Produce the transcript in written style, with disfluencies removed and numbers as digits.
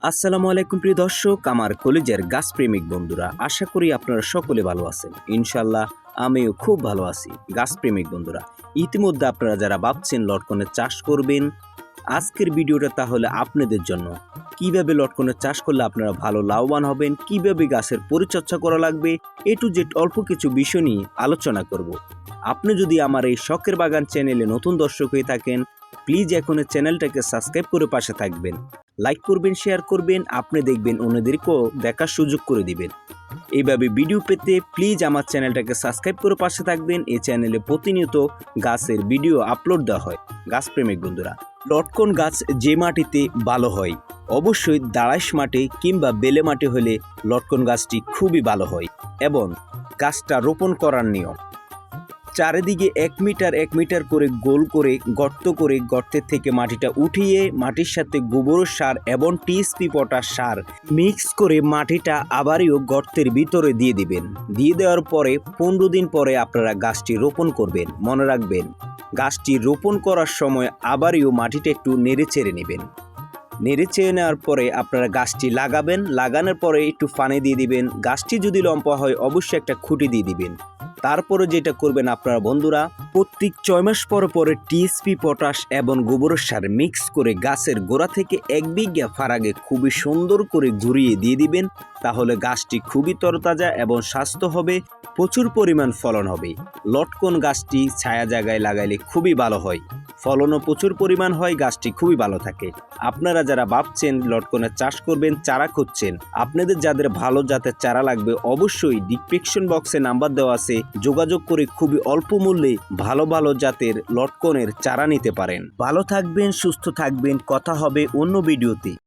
আসসালামু আলাইকুম প্রিয় দর্শক, আমার কলেজের গাছপ্রেমিক বন্ধুরা, আশা করি আপনারা সকলে ভালো আছেন। ইনশাল্লাহ আমিও খুব ভালো আছি। গাছপ্রেমিক বন্ধুরা, ইতিমধ্যে আপনারা যারা ভাবছেন লটকনের চাষ করবেন, আজকের ভিডিওটা তাহলে আপনাদের জন্য। কিভাবে লটকনের চাষ করলে আপনারা ভালো লাভবান হবেন, কিভাবে গাছের পরিচর্যা করা লাগবে, এ টু জেড অল্প কিছু বিষয় নিয়ে আলোচনা করব। আপনি যদি আমার এই শখের বাগান চ্যানেলে নতুন দর্শক হয়ে থাকেন, প্লিজ এখন চ্যানেলটাকে সাবস্ক্রাইব করে পাশে থাকবেন, লাইক করবেন, শেয়ার করবেন, আপনি দেখবেন অন্যদেরকেও দেখার সুযোগ করে দিবেন। এইভাবে ভিডিও পেতে প্লিজ আমার চ্যানেলটাকে সাবস্ক্রাইব করে পাশে থাকবেন। এই চ্যানেলে প্রতিনিয়ত গাছের ভিডিও আপলোড দেওয়া হয়। গাছপ্রেমিক বন্ধুরা, লটকন গাছ যে মাটিতে ভালো হয়, অবশ্যই দাঁড়াইশ মাটি কিংবা বেলে মাটি হলে লটকন গাছটি খুবই ভালো হয়। এবং গাছটা রোপণ করার নিয়ম, চারিদিকে 1 মিটার 1 মিটার করে গোল করে গর্ত করে গর্তের থেকে মাটিটা উঠিয়ে মাটির সাথে গোবর সার এবং টিএসপি পটাশ সার মিক্স করে মাটিটা আবারও গর্তের ভিতরে দিয়ে দিবেন। দিয়ে দেওয়ার পরে 15 দিন পরে আপনারা গাছটি রোপণ করবেন। মনে রাখবেন, গাছটি রোপণ করার সময় আবারও মাটিটা একটু নেড়ে চেড়ে নেবেন। নেড়ে চেড়ে নেওয়ার পরে আপনারা গাছটি লাগাবেন। লাগানোর পরে একটু পানি দিয়ে দিবেন। গাছটি যদি লম্বা হয় অবশ্যই একটা খুঁটি দিয়ে দিবেন। তারপরে যেটা করবেন আপনারা বন্ধুরা, প্রত্যেক 6 মাস পরে টিএসপি পটাশ এবং গোবর সার মিক্স করে গাছের গোড়া থেকে 1 বিঘা ফারাগে খুবই সুন্দর করে ঘুরিয়ে দিয়ে দিবেন। তাহলে গাছটি খুবই তরতাজা এবং স্বাস্থ্য হবে, প্রচুর পরিমাণ ফলন হবে। লটকন গাছটি ছায়া জায়গায় লাগাইলে খুবই ভালো হয়, ফলনও প্রচুর পরিমাণ হয়, গাছটি খুবই ভালো থাকে। আপনারা যারা ভাবছেন লটকনের চাষ করবেন, চারা খুঁজছেন, আপনাদের যাদের ভালো জাতের চারা লাগবে অবশ্যই ডিসক্রিপশন বক্সে নাম্বার দেওয়া আছে, যোগাযোগ করে খুবই অল্প মূল্যে ভালো ভালো জাতের লটকনের চারা নিতে পারেন। ভালো থাকবেন, সুস্থ থাকবেন, কথা হবে অন্য ভিডিওতে।